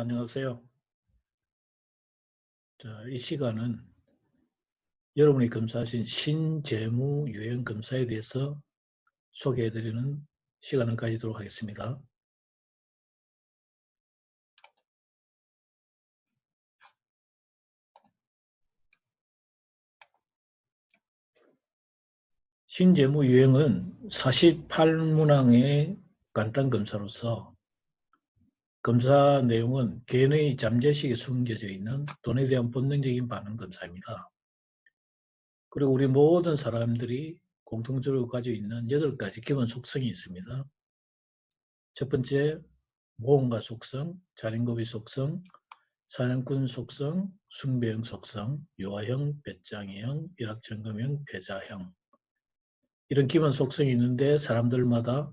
안녕하세요. 자, 이 시간은 여러분이 검사하신 신재무 유형 검사에 대해서 소개해드리는 시간을 가지도록 하겠습니다. 신재무 유형은 48문항의 간단 검사로서 검사 내용은 개인의 잠재의식에 숨겨져 있는 돈에 대한 본능적인 반응 검사입니다. 그리고 우리 모든 사람들이 공통적으로 가지고 있는 8가지 기본 속성이 있습니다. 첫 번째, 모험가 속성, 자린고비 속성, 사냥꾼 속성, 숭배형 속성, 요하형, 배짱이형, 일확천금형, 패자형, 이런 기본 속성이 있는데 사람들마다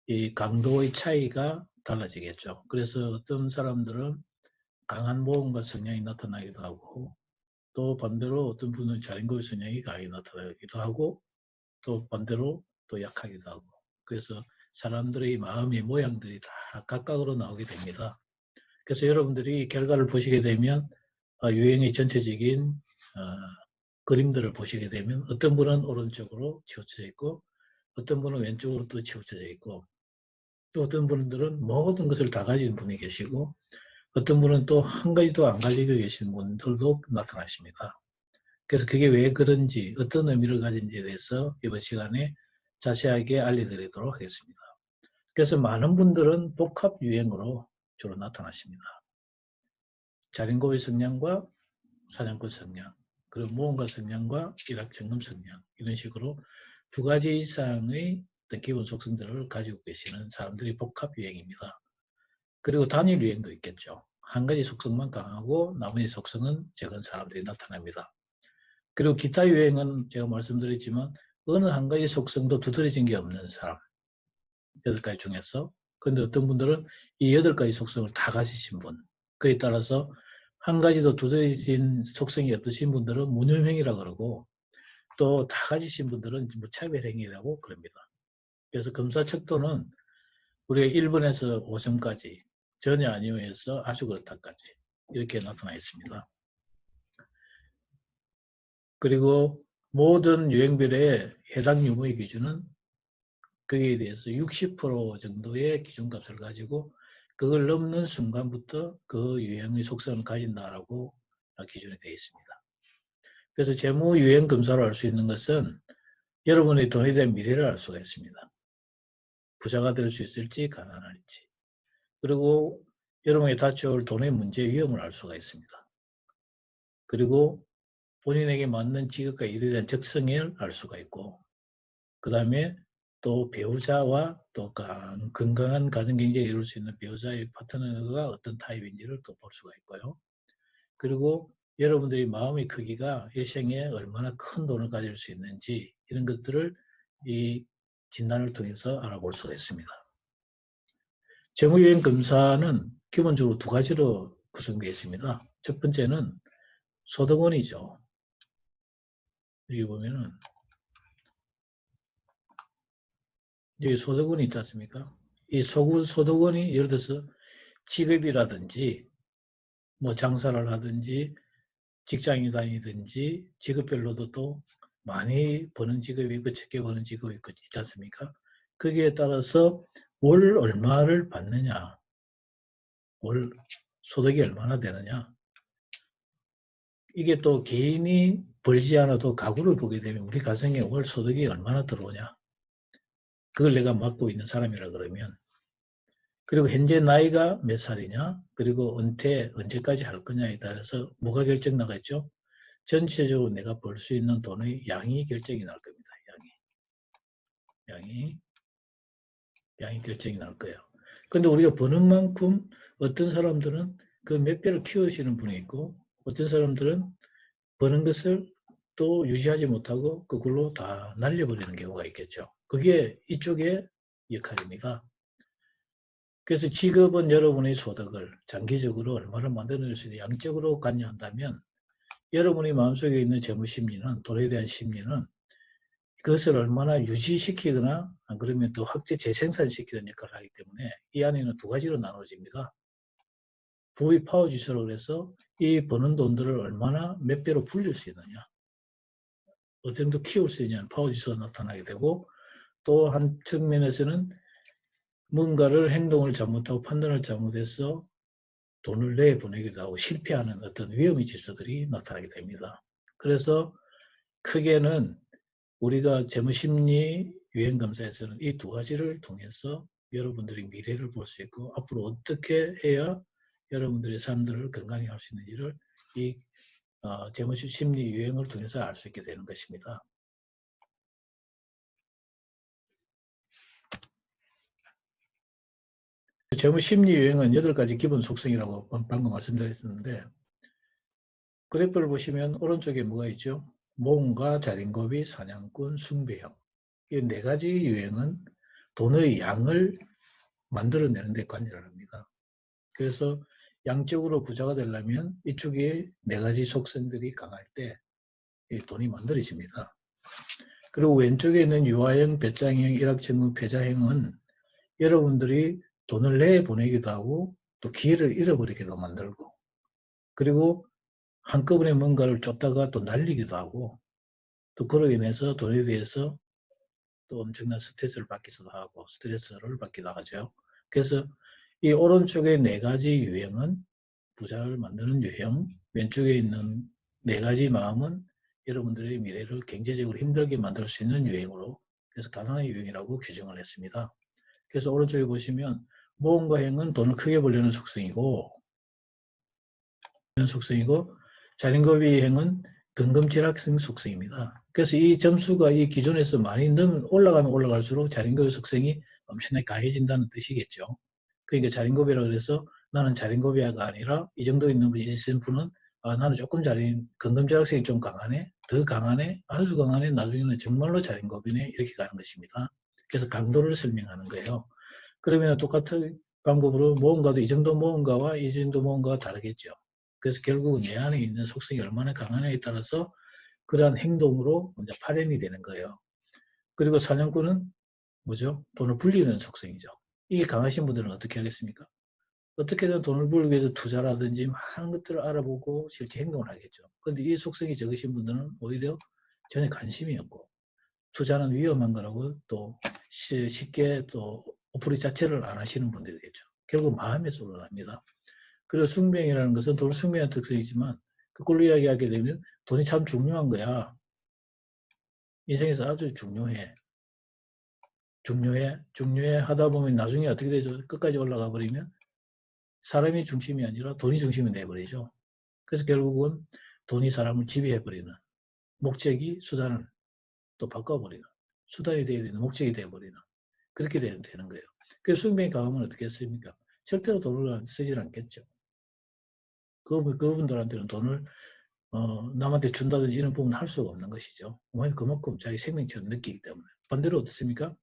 이 강도의 차이가 달라지겠죠. 그래서 어떤 사람들은 강한 모험가 성향이 나타나기도 하고, 또 반대로 어떤 분은 자린고비 성향이 강하게 나타나기도 하고, 또 반대로 또 약하기도 하고, 그래서 사람들의 마음의 모양들이 다 각각으로 나오게 됩니다. 그래서 여러분들이 결과를 보시게 되면 유형의 전체적인 그림들을 보시게 되면 어떤 분은 오른쪽으로 치우쳐져 있고, 어떤 분은 왼쪽으로 또 치우쳐져 있고, 또 어떤 분들은 모든 것을 다 가진 분이 계시고, 어떤 분은 또 한 가지도 안 가지고 계신 분들도 나타나십니다. 그래서 그게 왜 그런지, 어떤 의미를 가진지에 대해서 이번 시간에 자세하게 알려드리도록 하겠습니다. 그래서 많은 분들은 복합 유형으로 주로 나타나십니다. 자린고비 성향과 사냥꾼 성향, 그리고 모험가 성향과 일확천금 성향, 이런 식으로 2가지 이상의 어떤 기본 속성들을 가지고 계시는 사람들이 복합 유형입니다. 그리고 단일 유형도 있겠죠. 한 가지 속성만 강하고 나머지 속성은 적은 사람들이 나타납니다. 그리고 기타 유형은 제가 말씀드렸지만 어느 한 가지 속성도 두드러진 게 없는 사람, 8가지 중에서. 그런데 어떤 분들은 이 8가지 속성을 다 가지신 분, 그에 따라서 한 가지도 두드러진 속성이 없으신 분들은 무념형이라고 그러고, 또 다 가지신 분들은 무차별행위라고 그럽니다. 그래서 검사 척도는 우리가 1번에서 5점까지, 전혀 아니오 해서 아주 그렇다까지 이렇게 나타나 있습니다. 그리고 모든 유형별의 해당 유무의 기준은 거기에 대해서 60% 정도의 기준값을 가지고 그걸 넘는 순간부터 그 유형의 속성을 가진다라고 기준이 되어 있습니다. 그래서 재무 유형 검사로 알 수 있는 것은 여러분의 돈에 대한 미래를 알 수가 있습니다. 부자가 될 수 있을지 가난할지, 그리고 여러분이 닥쳐올 돈의 문제 위험을 알 수가 있습니다. 그리고 본인에게 맞는 직업과 일에 대한 적성을 알 수가 있고, 그 다음에 또 배우자와 또 건강한 가정경제를 이룰 수 있는 배우자의 파트너가 어떤 타입인지를 또 볼 수가 있고요. 그리고 여러분들이 마음의 크기가 일생에 얼마나 큰 돈을 가질 수 있는지, 이런 것들을 이 진단을 통해서 알아볼 수가 있습니다. 재무유형 검사는 기본적으로 2가지로 구성되어 있습니다. 첫 번째는 소득원이죠. 여기 보면은 여기 소득원이 있지 않습니까? 이 소득원이 예를 들어서 직업이라든지 뭐 장사를 하든지 직장이 다니든지 직업별로도 또 많이 버는 직업이 있고 적게 버는 직업이 있지 않습니까? 거기에 따라서 월 얼마를 받느냐, 월 소득이 얼마나 되느냐, 이게 또 개인이 벌지 않아도 가구를 보게 되면 우리 가정에 월 소득이 얼마나 들어오냐, 그걸 내가 맡고 있는 사람이라 그러면, 그리고 현재 나이가 몇 살이냐, 그리고 은퇴 언제까지 할 거냐에 따라서 뭐가 결정 나겠죠? 전체적으로 내가 벌 수 있는 돈의 양이 결정이 날 겁니다. 양이 결정이 날 거예요. 근데 우리가 버는 만큼 어떤 사람들은 그 몇 배를 키우시는 분이 있고, 어떤 사람들은 버는 것을 또 유지하지 못하고 그걸로 다 날려버리는 경우가 있겠죠. 그게 이쪽의 역할입니다. 그래서 직업은 여러분의 소득을 장기적으로 얼마나 만들어낼 수 있는 양적으로 관여한다면, 여러분의 마음속에 있는 재무심리는, 돈에 대한 심리는 그것을 얼마나 유지시키거나 안 그러면 더 확대 재생산시키는 역할을 하기 때문에 이 안에는 2가지로 나눠집니다. 부의 파워 지수라고 그래서 이 버는 돈들을 얼마나 몇 배로 불릴 수 있느냐, 어느 정도 키울 수 있냐는 파워 지수가 나타나게 되고, 또 한 측면에서는 뭔가를 행동을 잘못하고 판단을 잘못해서 돈을 내보내기도 하고 실패하는 어떤 위험의 지수들이 나타나게 됩니다. 그래서 크게는 우리가 재무심리 유행검사에서는 이 두 가지를 통해서 여러분들이 미래를 볼 수 있고 앞으로 어떻게 해야 여러분들의 삶들을 건강히 할 수 있는지를 이 재무심리 유행을 통해서 알 수 있게 되는 것입니다. 재무심리 유행은 8가지 기본 속성이라고 방금 말씀드렸는데, 그래프를 보시면 오른쪽에 뭐가 있죠? 모험가, 자린고비, 사냥꾼, 숭배형. 이 4가지 유행은 돈의 양을 만들어내는 데 관여를 합니다. 그래서 양적으로 부자가 되려면 이쪽에 4가지 속성들이 강할 때 돈이 만들어집니다. 그리고 왼쪽에 있는 유아형, 배짱형, 일확천금, 패자형은 여러분들이 돈을 내보내기도 하고 또 기회를 잃어버리기도 만들고, 그리고 한꺼번에 뭔가를 쫓다가 또 날리기도 하고, 또 그로 인해서 돈에 대해서 또 엄청난 스트레스를 받기도 하고 스트레스를 받기도 하죠. 그래서 이 오른쪽의 4가지 유형은 부자를 만드는 유형, 왼쪽에 있는 4가지 마음은 여러분들의 미래를 경제적으로 힘들게 만들 수 있는 유형으로, 그래서 가난한 유형이라고 규정을 했습니다. 그래서 오른쪽에 보시면 모험가형은 돈을 크게 벌려는 속성이고 자린고비형은 근검지락성 속성입니다. 그래서 이 점수가 이 기준에서 많이 올라가면 올라갈수록 자린고비 속성이 엄청나게 강해진다는 뜻이겠죠. 그러니까 자린고비라고 해서 나는 자린고비가 아니라 이 정도 있는 분은 나는 조금 근검지락성이 좀 강하네, 더 강하네, 아주 강하네, 나중에는 정말로 자린고비네, 이렇게 가는 것입니다. 그래서 강도를 설명하는 거예요. 그러면 똑같은 방법으로 모험가도 이 정도 모험가와 이 정도 모험가가 다르겠죠. 그래서 결국은 내 안에 있는 속성이 얼마나 강하냐에 따라서 그러한 행동으로 이제 발현이 되는 거예요. 그리고 사냥꾼은 뭐죠? 돈을 불리는 속성이죠. 이게 강하신 분들은 어떻게 하겠습니까? 어떻게든 돈을 벌기 위해서 투자라든지 많은 것들을 알아보고 실제 행동을 하겠죠. 그런데 이 속성이 적으신 분들은 오히려 전혀 관심이 없고 투자는 위험한 거라고 또 쉽게 또 어플이 자체를 안 하시는 분들이겠죠. 결국 마음에서 올라갑니다. 그리고 숭배이라는 것은 돈 숭배한 특성이지만 그걸로 이야기하게 되면 돈이 참 중요한 거야. 인생에서 아주 중요해. 중요해 하다 보면 나중에 어떻게 되죠? 끝까지 올라가 버리면 사람이 중심이 아니라 돈이 중심이 돼버리죠. 그래서 결국은 돈이 사람을 지배해버리는, 목적이 수단을 또 바꿔버리는, 수단이 되어야 되는 목적이 되어버리는, 그렇게 되는 거예요. 그래서 숭배의 강함은 어떻게 했습니까? 절대로 돈을 쓰질 않겠죠. 그분들한테는 돈을 남한테 준다든지 이런 부분은 할 수가 없는 것이죠. 왜냐하면 그만큼 자기 생명처럼 느끼기 때문에. 반대로 어떻습니까?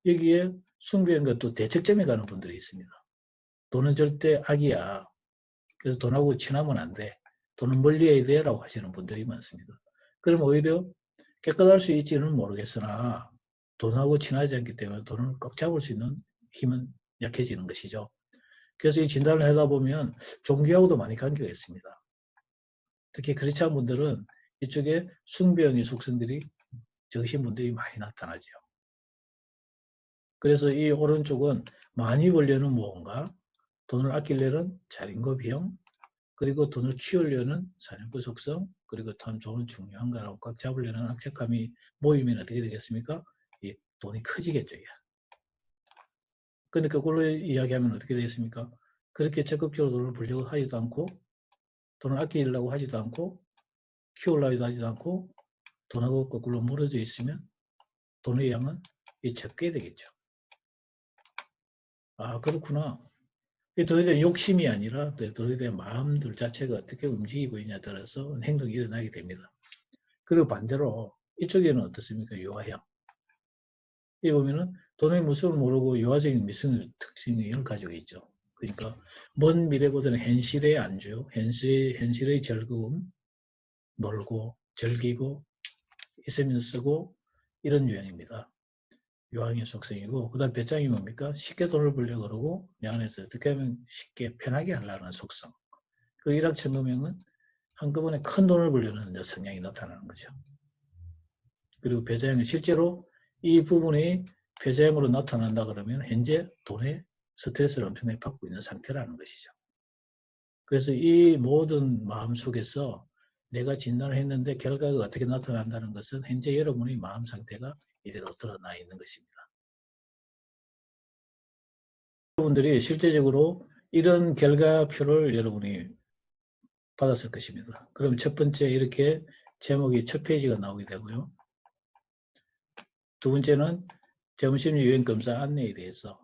여기에 숭배한 것도 대척점에 가는 분들이 있습니다. 돈은 절대 악이야. 그래서 돈하고 친하면 안 돼. 돈은 멀리해야 돼 라고 하시는 분들이 많습니다. 그럼 오히려 깨끗할 수 있지는 모르겠으나 돈하고 친하지 않기 때문에 돈을 꽉 잡을 수 있는 힘은 약해지는 것이죠. 그래서 이 진단을 하다 보면 종교하고도 많이 관계가 있습니다. 특히 크리스찬 분들은 이쪽에 숭배형의 속성들이 적으신 분들이 많이 나타나죠. 그래서 이 오른쪽은 많이 벌려는 무언가, 돈을 아끼려는 자린고비형, 그리고 돈을 키우려는 사냥꾼 속성, 그리고 돈은 중요한 거라고 꽉 잡으려는 악착감이 모이면 어떻게 되겠습니까? 이 돈이 커지겠죠. 근데 그걸로 이야기하면 어떻게 되겠습니까? 그렇게 적극적으로 돈을 벌려고 하지도 않고, 돈을 아끼려고 하지도 않고, 키우려고 하지도 않고, 돈하고 거꾸로 멀어져 있으면 돈의 양은 적게 되겠죠. 아, 그렇구나. 더 이상 욕심이 아니라 더 이상 마음들 자체가 어떻게 움직이고 있냐에 따라서 행동이 일어나게 됩니다. 그리고 반대로 이쪽에는 어떻습니까? 유아형. 이 보면은 돈의 모습을 모르고 유아적인 미성의 특징을 가지고 있죠. 그러니까 먼 미래보다는 현실의 안주, 현실의 즐거움, 놀고 즐기고 있으면서 쓰고 이런 유형입니다. 유황의 속성이고, 그 다음 배짱이 뭡니까? 쉽게 돈을 벌려고 그러고, 내 안에서 어떻게 하면 쉽게 편하게 하려는 속성. 그 일확천금형은 한꺼번에 큰 돈을 벌려는 성향이 나타나는 거죠. 그리고 배짱은 실제로 이 부분이 배짱으로 나타난다 그러면 현재 돈의 스트레스를 엄청나게 받고 있는 상태라는 것이죠. 그래서 이 모든 마음 속에서 내가 진단을 했는데 결과가 어떻게 나타난다는 것은 현재 여러분의 마음 상태가 이대로 드러나 있는 것입니다. 여러분들이 실제적으로 이런 결과표를 여러분이 받았을 것입니다. 그럼 첫 번째 이렇게 제목이 첫 페이지가 나오게 되고요. 두 번째는 점심 유행 검사 안내에 대해서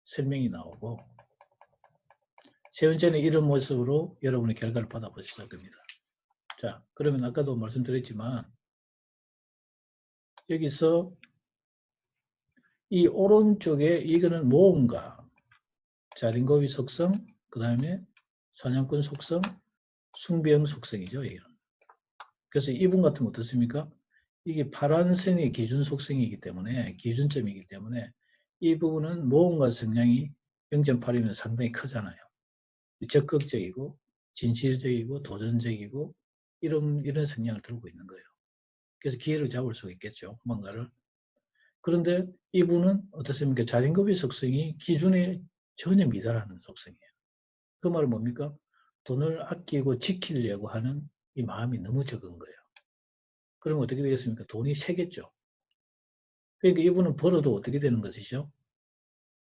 설명이 나오고, 세 번째는 이런 모습으로 여러분의 결과를 받아보실 겁니다. 자, 그러면 아까도 말씀드렸지만 여기서 이 오른쪽에 이거는 모험가, 자린고비 속성, 그 다음에 사냥꾼 속성, 숭배형 속성이죠. 이건. 그래서 이분 같은 거 어떻습니까? 이게 파란 선이 기준 속성이기 때문에, 기준점이기 때문에 이 부분은 모험가 성향이 0.8이면 상당히 크잖아요. 적극적이고 진실적이고 도전적이고 이런 성향을 들고 있는 거예요. 그래서 기회를 잡을 수 있겠죠. 뭔가를. 그런데 이분은 어떻습니까? 자린고비 속성이 기준에 전혀 미달하는 속성이에요. 그 말은 뭡니까? 돈을 아끼고 지키려고 하는 이 마음이 너무 적은 거예요. 그러면 어떻게 되겠습니까? 돈이 새겠죠. 그러니까 이분은 벌어도 어떻게 되는 것이죠?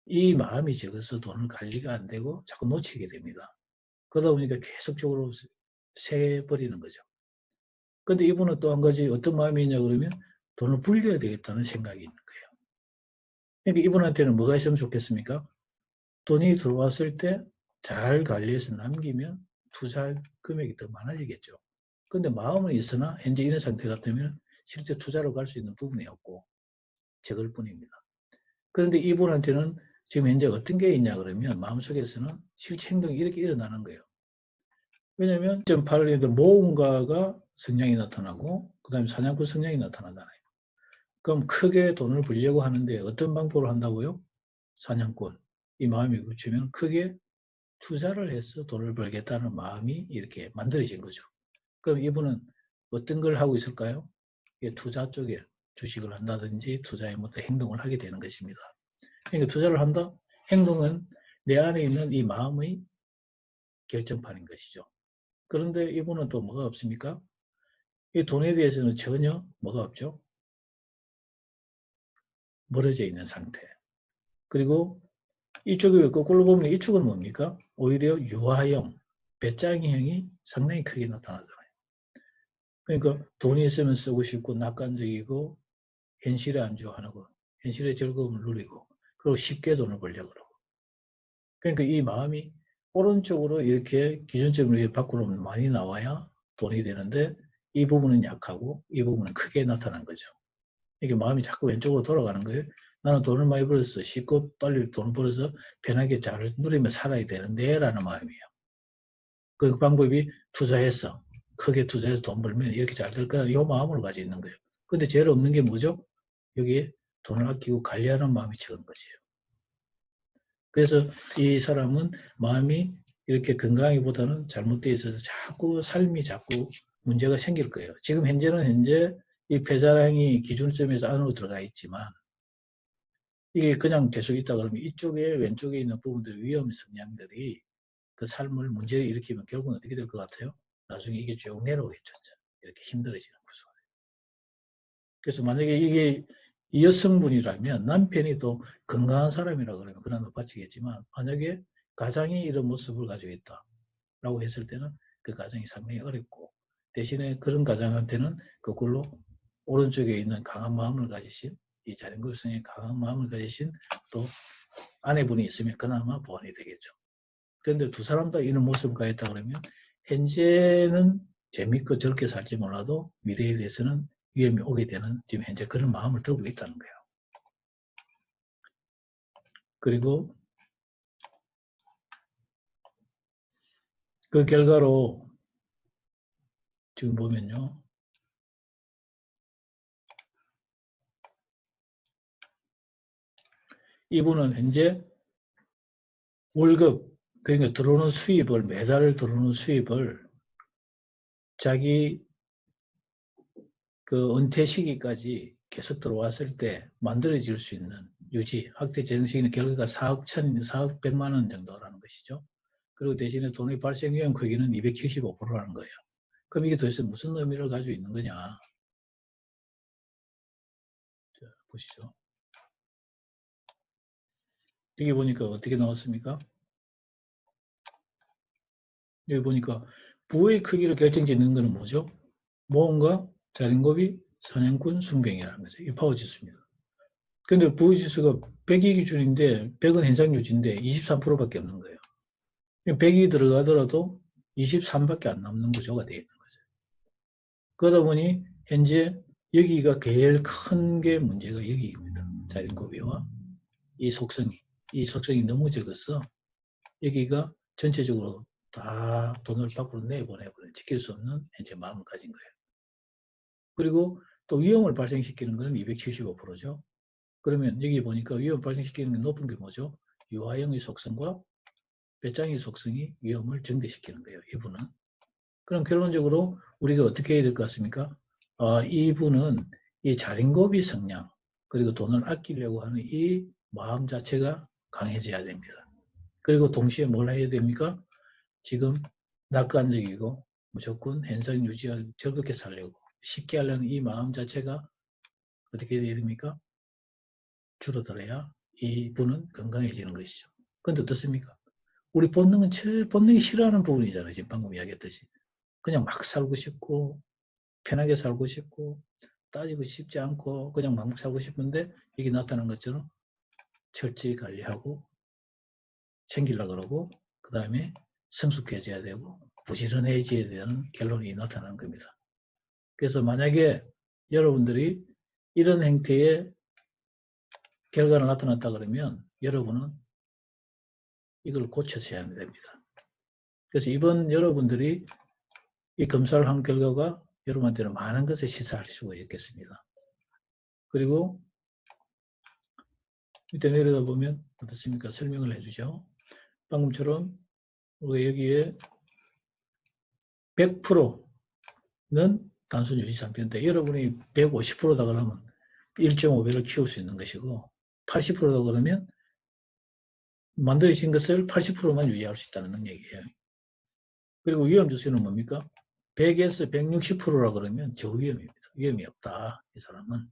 이 마음이 적어서 돈을 관리가 안 되고 자꾸 놓치게 됩니다. 그러다 보니까 계속적으로 새버리는 거죠. 근데 이분은 또 한 가지 어떤 마음이 있냐 그러면 돈을 불려야 되겠다는 생각이 있는 거예요. 그러니까 이분한테는 뭐가 있으면 좋겠습니까? 돈이 들어왔을 때 잘 관리해서 남기면 투자 금액이 더 많아지겠죠. 근데 마음은 있으나 현재 이런 상태 같으면 실제 투자로 갈 수 있는 부분이 없고 적을 뿐입니다. 그런데 이분한테는 지금 현재 어떤 게 있냐 그러면 마음속에서는 실제 행동이 이렇게 일어나는 거예요. 왜냐하면 1.8에 모험가가 성향이 나타나고 그 다음에 사냥꾼 성향이 나타나잖아요. 그럼 크게 돈을 벌려고 하는데 어떤 방법을 한다고요? 사냥꾼. 이 마음이 그치면 크게 투자를 해서 돈을 벌겠다는 마음이 이렇게 만들어진 거죠. 그럼 이분은 어떤 걸 하고 있을까요? 투자 쪽에 주식을 한다든지 투자에 뭐 행동을 하게 되는 것입니다. 그러니까 투자를 한다? 행동은 내 안에 있는 이 마음의 결정판인 것이죠. 그런데 이분은 또 뭐가 없습니까? 이 돈에 대해서는 전혀 뭐가 없죠? 멀어져 있는 상태. 그리고 이쪽에 거꾸로 보면 이쪽은 뭡니까? 오히려 유화형, 배짱이형이 상당히 크게 나타나잖아요. 그러니까 돈이 있으면 쓰고 싶고 낙관적이고 현실에 안주하고 현실의 즐거움을 누리고 그리고 쉽게 돈을 벌려고 그러고 그러니까 이 마음이 오른쪽으로 이렇게 기준점을 이렇게 밖으로 많이 나와야 돈이 되는데 이 부분은 약하고 이 부분은 크게 나타난 거죠. 이게 마음이 자꾸 왼쪽으로 돌아가는 거예요. 나는 돈을 많이 벌었어. 쉽고 빨리 돈을 벌어서 편하게 잘 누리며 살아야 되는데 라는 마음이에요. 그 방법이 투자해서 크게 투자해서 돈 벌면 이렇게 잘 될 거야. 이 마음으로 가지고 있는 거예요. 근데 제일 없는 게 뭐죠? 여기에 돈을 아끼고 관리하는 마음이 적은 거지요. 그래서 이 사람은 마음이 이렇게 건강하기보다는 잘못되어 있어서 자꾸 문제가 생길 거예요. 지금 현재 이 폐자량이 기준점에서 안으로 들어가 있지만 이게 그냥 계속 있다 그러면 이쪽에 왼쪽에 있는 부분들 위험 성향들이 그 삶을 문제를 일으키면 결국은 어떻게 될 것 같아요? 나중에 이게 쭉 내려오겠죠. 이렇게 힘들어지는 구조. 그래서 만약에 이게 여성분이라면 남편이 또 건강한 사람이라 그러면 그런 거 받치겠지만 만약에 가장이 이런 모습을 가지고 있다라고 했을 때는 그 가정이 상당히 어렵고 대신에 그런 가장한테는 거꾸로 오른쪽에 있는 강한 마음을 가지신 이 자연급성의 강한 마음을 가지신 또 아내분이 있으면 그나마 보완이 되겠죠. 그런데 두 사람 다 이런 모습을 가졌다 그러면 현재는 재밌고 저렇게 살지 몰라도 미래에 대해서는 위험이 오게 되는 지금 현재 그런 마음을 들고 있다는 거예요. 그리고 그 결과로 지금 보면요. 이분은 현재 월급, 그러니까 들어오는 수입을, 매달 들어오는 수입을 자기 그 은퇴 시기까지 계속 들어왔을 때 만들어질 수 있는 유지, 확대 재정적인 결과가 4억 100만 원 정도라는 것이죠. 그리고 대신에 돈의 발생 위험 크기는 275%라는 거예요. 그럼 이게 도대체 무슨 의미를 가지고 있는 거냐? 자, 보시죠. 여기 보니까 어떻게 나왔습니까? 여기 보니까 부의 크기를 결정짓는 것은 뭐죠? 모험가, 자린고비, 사냥꾼, 순경이라는 거죠. 이 파워지수입니다. 근데 부의지수가 100이 기준인데 100은 현상유지인데 23%밖에 없는 거예요. 100이 들어가더라도 23밖에 안 남는 구조가 되어 있는 거죠. 그러다 보니 현재 여기가 제일 큰 게 문제가 여기입니다. 자린고비와 이 속성이 너무 적어서 여기가 전체적으로 다 돈을 밖으로 내보내버려 지킬 수 없는 현재 마음을 가진 거예요. 그리고 또 위험을 발생시키는 것은 275%죠. 그러면 여기 보니까 위험 발생시키는 게 높은 게 뭐죠? 유화형의 속성과 배짱의 속성이 위험을 증대시키는 거예요. 이분은. 그럼 결론적으로 우리가 어떻게 해야 될 것 같습니까? 이분은 이 자린고비 성향 그리고 돈을 아끼려고 하는 이 마음 자체가 강해져야 됩니다. 그리고 동시에 뭘 해야 됩니까? 지금 낙관적이고 무조건 현상 유지하고 즐겁게 살려고 쉽게 하려는 이 마음 자체가 어떻게 해야 됩니까? 줄어들어야 이분은 건강해지는 것이죠. 그런데 어떻습니까? 우리 본능은 제일 본능이 싫어하는 부분이잖아요. 지금 방금 이야기했듯이. 그냥 막 살고 싶고 편하게 살고 싶고 따지고 싶지 않고 그냥 막 살고 싶은데 이게 나타난 것처럼 철저히 관리하고 챙기려고 그러고 그 다음에 성숙해져야 되고 부지런해져야 되는 결론이 나타나는 겁니다. 그래서 만약에 여러분들이 이런 행태의 결과가 나타났다 그러면 여러분은 이걸 고쳐셔야 됩니다. 그래서 이번 여러분들이 이 검사를 한 결과가 여러분한테는 많은 것을 시사할 수가 있겠습니다. 그리고 밑에 내려다 보면 어떻습니까? 설명을 해주죠. 방금처럼 우리가 여기에 100%는 단순 유지 상태인데 여러분이 150%다 그러면 1.5배를 키울 수 있는 것이고 80%다 그러면 만들어진 것을 80%만 유지할 수 있다는 능력이에요. 그리고 위험지수는 뭡니까? 100에서 160%라 그러면 저위험입니다. 위험이 없다. 이 사람은.